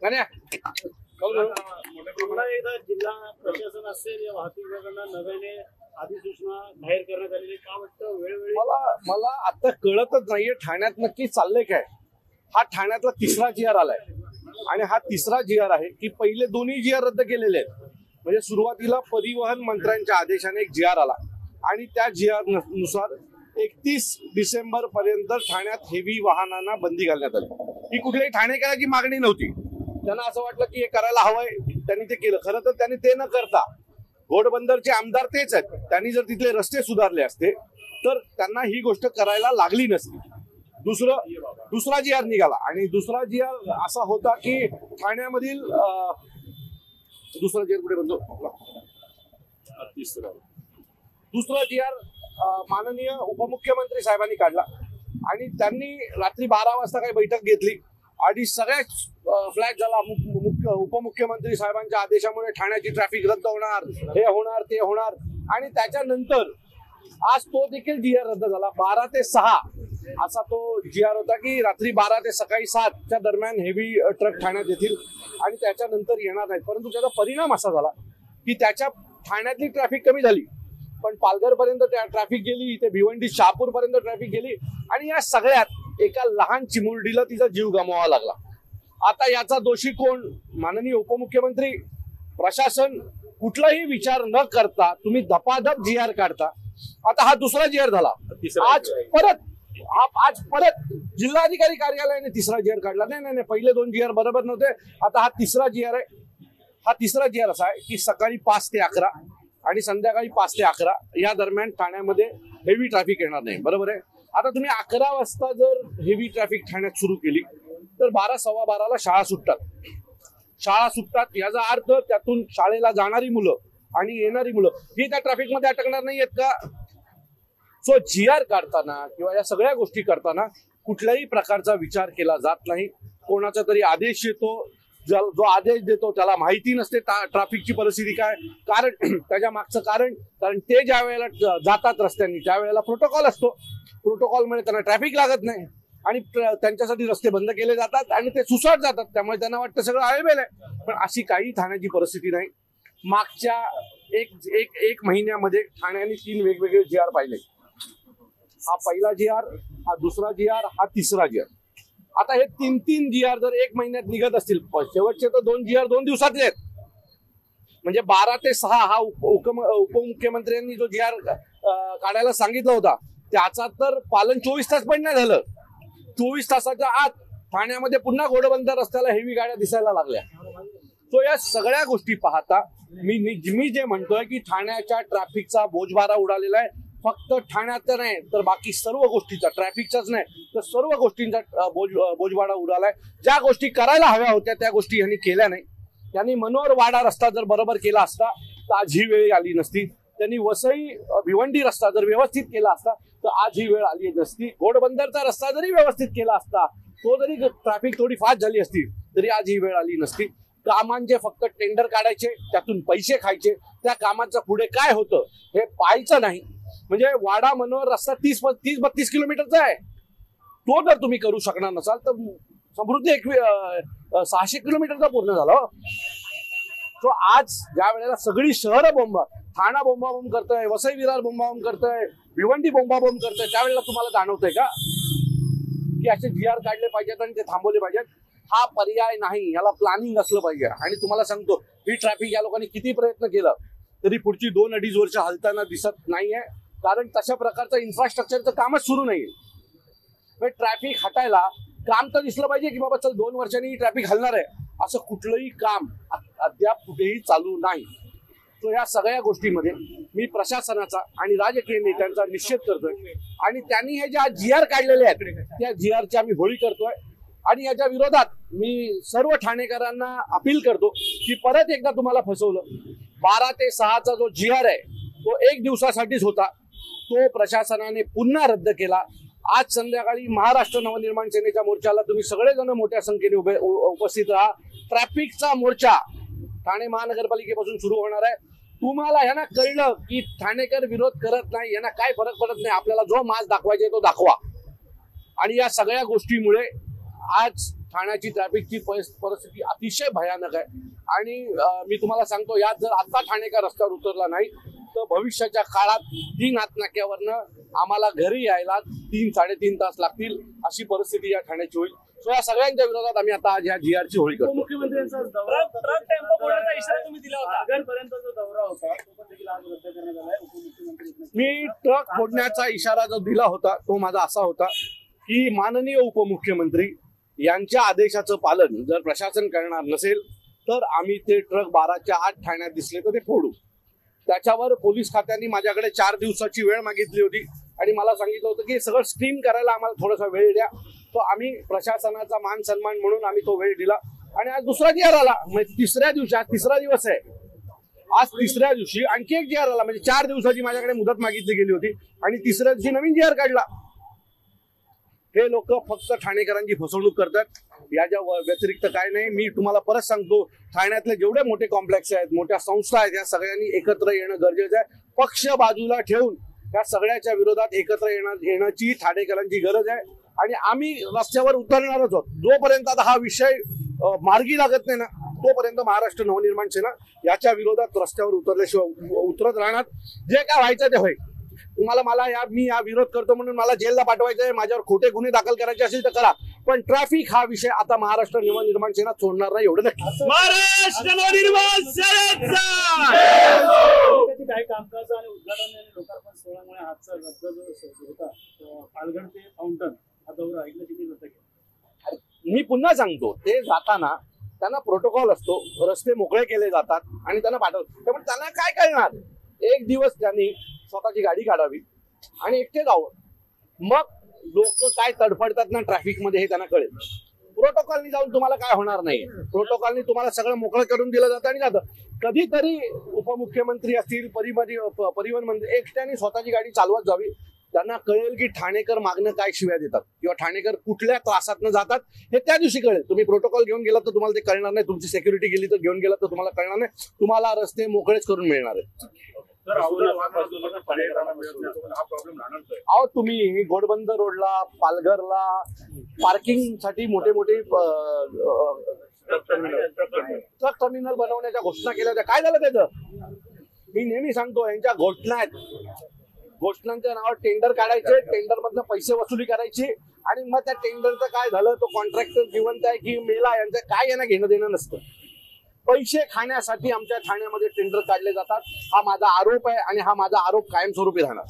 पुन्हा एकदा जिल्हा प्रशासन असेल या वाहतूक विभागांना नव्याने अधिसूचना जाहीर करण्यात आलेली का वाटतं वेळोवेळी? मला आता कळतच नाहीये ठाण्यात नक्की चाललंय काय. हा ठाण्यातला तिसरा GR आलाय आणि हा तिसरा GR आहे की पहिले दोन्ही GR रद्द केलेले आहेत. म्हणजे सुरुवातीला परिवहन मंत्र्यांच्या आदेशाने एक GR आला आणि त्या GR नुसार 31 डिसेंबर पर्यंत ठाण्यात हेवी वाहनांना बंदी घालण्यात आली. ही कुठल्याही ठाणेकरांची मागणी नव्हती. त्यांना असं वाटलं की हे करायला हवंय, त्यांनी ते केलं. खरं तर त्यांनी ते न करता, घोडबंदरचे आमदार तेच आहेत, त्यांनी जर तिथले रस्ते सुधारले असते तर त्यांना ही गोष्ट करायला लागली नसती. दुसरा GR निघाला आणि दुसरा GR असा होता की ठाण्यामधील दुसरा GR कुठे बनतो, दुसरा GR माननीय उपमुख्यमंत्री साहेबांनी काढला आणि त्यांनी रात्री 12 वाजता काही बैठक घेतली आणि सगळ्याच फ्लॅग झाला. उपमुख्यमंत्री साहेबांच्या आदेशामुळे ठाण्याची ट्रॅफिक रद्द होणार, हे होणार, ते होणार. आणि त्याच्यानंतर आज तो देखील GR रद्द झाला. 12 ते 6 असा तो GR होता की रात्री 12 ते सकाळी 7च्या दरम्यान हेवी ट्रक ठाण्यात येतील आणि त्याच्यानंतर येणार नाहीत. परंतु त्याचा परिणाम असा झाला की त्याच्या ठाण्यातली ट्रॅफिक कमी झाली, पण पालघर पर्यंत ट्रॅफिक गेली, इथे भिवंडी शहापूर पर्यंत ट्रॅफिक गेली आणि या सगळ्यात एका लहान चिमुरडीला तिचा जीव गमवावा लागला. आता याचा दोषी कोण? माननीय उपमुख्यमंत्री, प्रशासन. कुठलाही विचार न करता तुम्ही धपाधप GR काढता. आता हा दुसरा GR झाला. आज परत जिल्हाधिकारी कार्यालयाने तिसरा GR काढला. नाही, पहिले 2 GR बरोबर नव्हते. आता हा तिसरा GR आहे. हा तिसरा GR असा आहे की सकाळी 5 ते 11 आणि संध्याकाळी 5 ते 11 या दरम्यान ठाण्यामध्ये हेवी ट्रॅफिक येणार नाही. बरोबर आहे. आता तुम्ही 11 वाजता जर हेवी ट्रॅफिक ठाण्यात सुरू केली तर 12, 12:15 शाळा सुटतात. याचा अर्थ त्यातून शाळेला जाणारी मुलं आणि येणारी मुलं ही त्या ट्रॅफिकमध्ये अटकणार नाहीयेत का? सो GR काढताना किंवा या सगळ्या गोष्टी करताना कुठल्याही प्रकारचा विचार केला जात नाही. कोणाचा तरी आदेश येतो, जो आदेश देतो त्याला माहिती नसते ट्रॅफिकची परिस्थिती काय, कारण त्याच्या मागचं कारण ते ज्या वेळेला जातात रस्त्यांनी त्यावेळेला प्रोटोकॉल असतो. प्रोटोकॉलमुळे त्यांना ट्रॅफिक लागत नाही आणि त्यांच्यासाठी रस्ते बंद केले जातात आणि ते सुसाट जातात. त्यामुळे त्यांना वाटतं सगळं अवेलेबल आहे. पण अशी काही ठाण्याची परिस्थिती नाही. मागच्या एक महिन्यामध्ये ठाण्याने 3 वेगवेगळे GR पाहिले. हा पहिला GR, हा दुसरा GR, हा तिसरा GR. आता हे 3 GR जर 1 महिन्यात निघत असतील, शेवटचे तर 2 GR 2 दिवसातले आहेत. म्हणजे 12 ते 6 हा उपमुख्यमंत्र्यांनी जो GR काढायला सांगितला होता त्याचा तर पालन 24 तास पण नाही झालं. 24 तासाच्या आत ठाण्यामध्ये पुन्हा घोडबंदर रस्त्याला हेवी गाड्या दिसायला लागल्या. तो या सगळ्या गोष्टी पाहता मी जे म्हणतोय की ठाण्याच्या ट्रॅफिकचा बोजबारा उडालेला आहे. फक्त ठाण्याचं नाही तर बाकी सर्व गोष्टीचा, ट्रॅफिकचाच नाही तर सर्व गोष्टींचा बोजबारा उडालाय. ज्या गोष्टी करायला हव्या होत्या त्या गोष्टी यांनी केल्या नाही. त्यांनी मनोहर वाडा रस्ता जर बरोबर केला असता तर आज ही वेळ आली नसती. त्यांनी वसई भिवंडी रस्ता जर व्यवस्थित केला असता तर आज ही वेळ आली नसती. घोडबंदरचा रस्ता जरी व्यवस्थित केला असता, तो जरी ट्रॅफिक थोडी फास्ट झाली असती तरी आज ही वेळ आली नसती. कामांचे फक्त टेंडर काढायचे, त्यातून पैसे खायचे, त्या कामाचं पुढे काय होतं हे पाहायचं नाही. म्हणजे वाडा मनोहर रस्ता 30-32 किलोमीटरचा आहे. तो जर तुम्ही करू शकणार नसाल तर समृद्धी 600 किलोमीटरचा पूर्ण झाला. तो आज ज्या वेळेला सगळी शहरं ठाणा बोंबाबोंब करतोय, वसई विरार बोंबाबोंब करतोय, भिवंडी बोंबाबोंब करतोय, त्यावेळेला तुम्हाला जाणवतंय का की असे GR काढले पाहिजेत आणि ते थांबवले पाहिजेत? हा पर्याय नाही. याला प्लॅनिंग असलं पाहिजे. आणि तुम्हाला सांगतो ही ट्रॅफिक या लोकांनी किती प्रयत्न केला तरी पुढची 2-2.5 वर्ष हलताना दिसत नाहीये. कारण तशा प्रकारचं इन्फ्रास्ट्रक्चरचं कामच सुरू नाहीये. ट्रॅफिक हटायला काम तर दिसलं पाहिजे की बाबा चल 2 वर्षांनी ट्रॅफिक हलणार आहे. असं कुठलंही काम अद्याप कुठेही चालू नाही. तो या सगळ्या गोष्टीमध्ये मी प्रशासनाचा आणि राजकीय नेत्यांचा निषेध करतोय आणि त्यांनी हे ज्या GR काढलेले आहेत त्या GRची आम्ही होळी करतोय. आणि याच्या विरोधात मी सर्व ठाणेकरांना अपील करतो की परत एकदा तुम्हाला फसवलं. 12 ते 6चा जो GR आहे तो 1 दिवसासाठीच होता. तो प्रशासनाने पुन्हा रद्द केला. आज संध्याकाळी महाराष्ट्र नवनिर्माण सेनेच्या मोर्चाला तुम्ही सगळेजण मोठ्या संख्येने उपस्थित राहा. ट्रॅफिकचा मोर्चा ठाणे महानगरपालिकेपासून सुरू होणार आहे. तुम्हाला यांना कळलं की ठाणेकर विरोध करत नाही, यांना काय फरक पडत नाही. आपल्याला जो माज दाखवायचा तो दाखवा. आणि या सगळ्या गोष्टीमुळे आज ठाण्याची ट्रॅफिकची परिस्थिती अतिशय भयानक आहे. आणि मी तुम्हाला सांगतो, यात जर आता ठाणेकर रस्त्यावर उतरला नाही तर भविष्याच्या काळात 3 हातनाक्यावरनं आम्हाला घरी यायला 3-3.5 तास लागतील, अशी परिस्थिती या ठाण्याची होईल. सो या सगळ्यांच्या विरोधात आम्ही आता आज या GR ची होळी करतो. मुख्यमंत्र्यांचा दौरा ट्रक टेम्पो फोडण्याचा इशारा तुम्ही दिला होता. आगरपर्यंत जो दौरा होता तो पण देखील आज रद्द करण्यात आलाय. उपमुख्यमंत्री मी ट्रक फोडण्याचा इशारा जो दिला होता तो माझा असा होता की माननीय उपमुख्यमंत्री यांच्या आदेशाचं पालन जर प्रशासन करणार नसेल तर आम्ही ते ट्रक 12च्या आत ठाण्यात दिसले तर ते फोडू. त्याच्यावर पोलीस खात्याने माझ्याकडे 4 दिवसाची वेळ मागितली होती आणि मला सांगितलं होतं की सगळं स्ट्रीम करायला आम्हाला थोडासा वेळ द्या. तो आम्ही प्रशासनाचा मान सन्मान म्हणून आम्ही तो वेळ दिला आणि आज दुसरा GR आला. म्हणजे तिसऱ्या दिवशी, आज तिसरा दिवस आहे, आज तिसऱ्या दिवशी आणखी एक GR आला. म्हणजे 4 दिवसाची माझ्याकडे मुदत मागितली गेली होती आणि तिसऱ्या दिवशी नवीन GR काढला. हे लोक फक्त ठाणेकरांची फसवणूक करतात, याच्या व्यतिरिक्त काय नाही. मी तुम्हाला परत सांगतो, ठाण्यातले जेवढे मोठे कॉम्प्लेक्स आहेत, मोठ्या संस्था आहेत, या सगळ्यांनी एकत्र येणं गरजेचं आहे. पक्ष बाजूला ठेवून या सगळ्याच्या विरोधात एकत्र येण्याची ठाणेकरांची गरज आहे आणि आम्ही रस्त्यावर उतरणारच आहोत. जोपर्यंत आता हा विषय मार्गी लागत नाही ना तोपर्यंत महाराष्ट्र नवनिर्माण सेना याच्या विरोधात रस्त्यावर उतरल्याशिवाय उतरत राहणार. जे काय व्हायचं ते होईल. मला मी हा विरोध करतो म्हणून मला जेलला पाठवायचं आहे, माझ्यावर खोटे गुन्हे दाखल करायचे असेल तर करा, पण ट्रॅफिक हा विषय आता महाराष्ट्र नवनिर्माण सेना सोडणार नाही, एवढं नक्की. महाराष्ट्र नवनिर्माण सेनेचा काही कामकाज आणि उद्घाटन आणि लोकार्पण सोहळ्यामुळे हातचा रद्द जो होता पालघर ते फाउंटन हा दौरा ऐकलं किती रद्द केला. मी पुन्हा सांगतो, ते जाताना त्यांना प्रोटोकॉल असतो, रस्ते मोकळे केले जातात आणि त्यांना पाठवतात. त्यामुळे त्यांना काय कळणार, एक दिवस त्यांनी स्वतःची गाडी काढावी आणि एकटे जावं. मग लोक काय तडफडतात ना ट्रॅफिक मध्ये हे त्यांना कळेल. प्रोटोकॉलनी जाऊन तुम्हाला काय होणार नाही. प्रोटोकॉलनी तुम्हाला सगळं मोकळं करून दिलं जातं आणि जातं. कधीतरी उपमुख्यमंत्री असतील, परिवहन मंत्री एकट्याने स्वतःची गाडी चालवत जावी. त्यांना कळेल की ठाणेकर मागणं काय शिव्या देतात किंवा ठाणेकर कुठल्या त्रासातनं जातात हे त्या दिवशी कळेल. तुम्ही प्रोटोकॉल घेऊन गेलात तर तुम्हाला ते कळणार नाही, तुमची सिक्युरिटी गेली तर घेऊन गेलात तर तुम्हाला कळणार नाही. तुम्हाला रस्ते मोकळेच करून मिळणार आहेत. अहो, तुम्ही घोडबंद रोडला, पालघरला पार्किंग साठी मोठे ट्रक टर्मिनल बनवण्याच्या घोषणा केल्या होत्या. काय झालं त्याचं? मी नेहमी सांगतो, यांच्या घोषणा आहेत. घोषणांच्या नावावर टेंडर काढायचे, टेंडर मधनं पैसे वसुली करायची आणि मग त्या टेंडरचं काय झालं, तो कॉन्ट्रॅक्टर जिवंत आहे की मेला, यांचं काय यांना घेणं देणं नसतं. पैसे खाण्यासाठी आमच्या ठाण्यामध्ये टेंडर काढले जातात. हा माझा आरोप आहे आणि हा माझा आरोप कायमस्वरूपी राहणार.